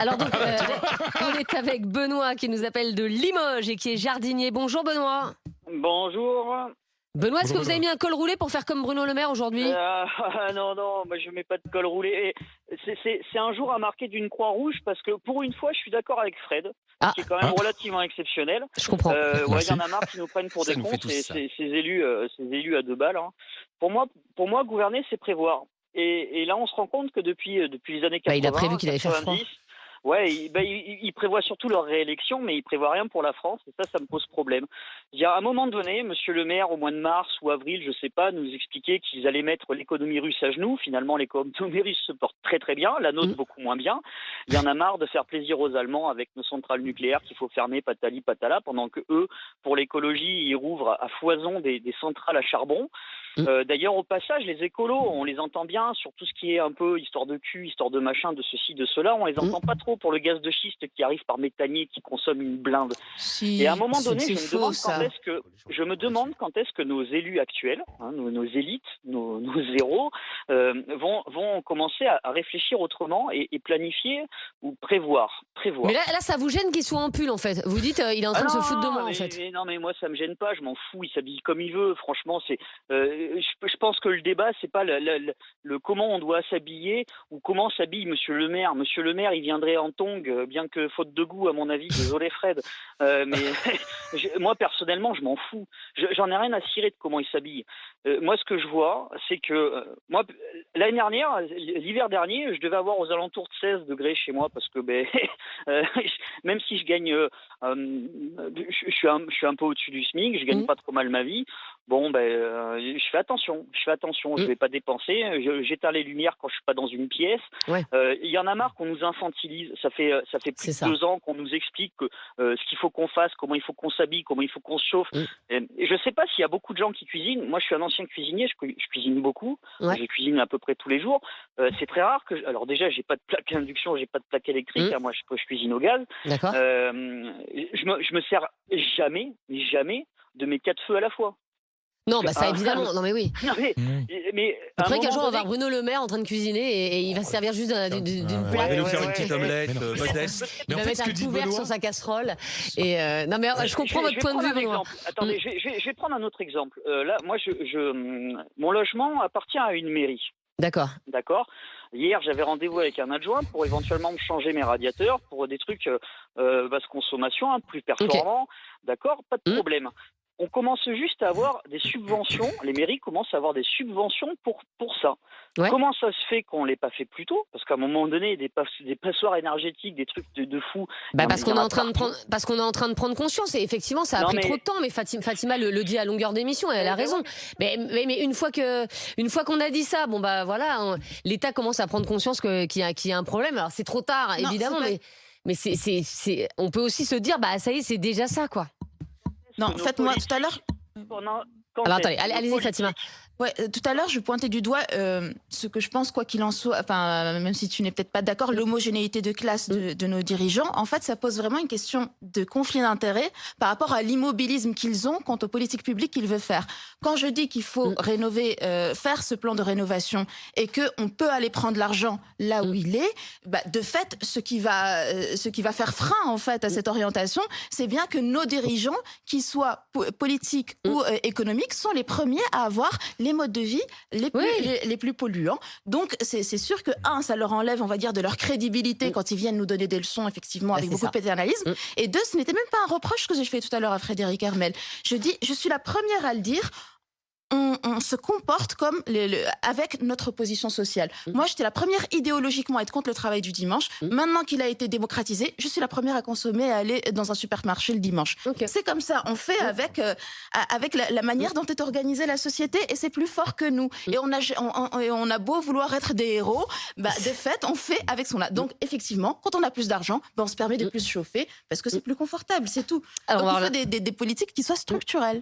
Alors donc, on est avec Benoît qui nous appelle de Limoges et qui est jardinier. Bonjour Benoît. Bonjour. Benoît, est-ce Bonjour que vous avez Benoît. mis un col roulé pour faire comme Bruno Le Maire aujourd'hui? Non, non, moi je mets pas de col roulé. Et c'est un jour à marquer d'une croix rouge parce que pour une fois, je suis d'accord avec Fred, Ah, qui est quand même relativement exceptionnel. je comprends. Ouais, il y Merci. en a marre qui nous prennent pour Ça des nous cons, fait tous ça. ces élus à deux balles, hein. Pour moi, gouverner, c'est prévoir. Et là, on se rend compte que depuis les années Bah, il a prévu 80, qu'il allait faire froid. 90, ouais, il prévoit surtout leur réélection, mais il prévoit rien pour la France, et ça me pose problème. Il y a un moment donné, Monsieur le maire, au mois de mars ou avril, je sais pas, nous expliquait qu'ils allaient mettre l'économie russe à genoux. Finalement, l'économie russe se porte très très bien, la nôtre Mm. beaucoup moins bien. Il y en a marre de faire plaisir aux Allemands avec nos centrales nucléaires qu'il faut fermer, patali patala, pendant que eux, pour l'écologie, ils rouvrent à foison des centrales à charbon. Mm. D'ailleurs, au passage, les écolos, on les entend bien sur tout ce qui est un peu histoire de cul, histoire de machin, de ceci, de cela. On les entend pas trop pour le gaz de schiste qui arrive par méthanier, qui consomme une blinde. Et à un Si, moment donné, c'est faux ça. je me demande quand est-ce que nos élus actuels, hein, nos élites, nos zéros, vont commencer à réfléchir autrement et planifier ou prévoir. Mais là, ça vous gêne qu'il soit en pull en fait. Vous dites, il est en Ah train de non, se foutre de moi en mais, fait. non, mais moi ça me gêne pas, je m'en fous, il s'habille comme il veut. Franchement, je pense que le débat c'est pas le comment on doit s'habiller ou comment s'habille Monsieur le Maire. Monsieur le Maire, il viendrait en tongs, bien que faute de goût à mon avis. Désolé Fred, mais moi personnellement, je m'en fous. J'en ai rien à cirer de comment il s'habille. Moi, ce que je vois, c'est que moi l'année dernière, l'hiver dernier, je devais avoir aux alentours de 16 degrés chez moi parce que même si je gagne je suis un peu au-dessus du SMIC, je gagne Mm. pas trop mal ma vie. Bon, je fais attention. Je Mm. vais pas dépenser. J'éteins les lumières quand je suis pas dans une pièce. Ouais. Il y en a marre qu'on nous infantilise. Ça fait plus C'est de ça. 2 ans qu'on nous explique que ce qu'il faut qu'on fasse, comment il faut qu'on s'habille, comment il faut qu'on se chauffe. Mm. Et je sais pas s'il y a beaucoup de gens qui cuisinent. Moi, je suis un ancien cuisinier. Je cuisine beaucoup. Ouais. Je cuisine à peu près tous les jours. C'est très rare que. Alors déjà, j'ai pas de plaque à induction, j'ai pas de plaque électrique. Mm. Hein. Moi, je cuisine au gaz. D'accord. Je me sers jamais, mais jamais de mes 4 feux à la fois. Non, bah ça Ah, évidemment. Non mais oui. non, mais Vous à un croyez qu'un moment jour on va voir donné, Bruno Le Maire en train de cuisiner et il va se servir juste d'une On plaque. va nous ouais, faire une ouais, petite ouais. omelette Il modeste. Mais en va fait, mettre ce que un dit couvercle Benoît, sur sa casserole. Et non mais je comprends votre vais point de prendre vue, un Benoît. exemple. Attendez, je vais prendre un autre exemple. Là, moi, mon logement appartient à une mairie. D'accord. D'accord. Hier, j'avais rendez-vous avec un adjoint pour éventuellement me changer mes radiateurs pour des trucs basse consommation, hein, plus performants. D'accord, pas de Mm. problème. On commence juste à avoir des subventions. Les mairies commencent à avoir des subventions pour ça. Ouais. Comment ça se fait qu'on ne l'ait pas fait plus tôt? Parce qu'à un moment donné, des passoires énergétiques, des trucs de fou. Bah il parce y en qu'on est a en train de partout. parce qu'on est en train de prendre conscience et effectivement ça a Non, pris mais trop de temps, mais Fatima le dit à longueur d'émission et elle a Mais raison. ouais. Mais une fois qu'on a dit ça, bon bah voilà, l'État commence à prendre conscience qu'il y a un problème. Alors c'est trop tard Non, évidemment, c'est pas. mais on peut aussi se dire bah ça y est c'est déjà ça quoi. Non, Que en nos fait, moi, tout à l'heure, quand Alors est-ce attendez, que nos allez-y Fatima. politiques. ouais, tout à l'heure, je pointais du doigt ce que je pense, quoi qu'il en soit, enfin, même si tu n'es peut-être pas d'accord, l'homogénéité de classe de nos dirigeants. En fait, ça pose vraiment une question de conflit d'intérêts par rapport à l'immobilisme qu'ils ont quant aux politiques publiques qu'ils veulent faire. Quand je dis qu'il faut rénover, faire ce plan de rénovation et qu'on peut aller prendre l'argent là où il est, bah, de fait, ce qui va faire frein en fait à cette orientation, c'est bien que nos dirigeants, qu'ils soient politiques ou économiques, sont les premiers à avoir les modes de vie les plus polluants. Donc, c'est sûr que, ça leur enlève, on va dire, de leur crédibilité quand ils viennent nous donner des leçons, effectivement, Bah, avec c'est beaucoup ça. de paternalisme. Et deux, ce n'était même pas un reproche que j'ai fait tout à l'heure à Frédéric Hermel. Je dis, je suis la première à le dire, on se comporte comme avec notre position sociale. Moi, j'étais la première idéologiquement à être contre le travail du dimanche. Maintenant qu'il a été démocratisé, je suis la première à consommer, à aller dans un supermarché le dimanche. Ok. C'est comme ça, on fait avec la manière dont est organisée la société et c'est plus fort que nous. Et on a beau vouloir être des héros, bah, de fait, on fait avec ce qu'on a. Donc, effectivement, quand on a plus d'argent, bah, on se permet de plus se chauffer parce que c'est plus confortable, c'est tout. Alors, Donc, on va il faut des politiques qui soient structurelles.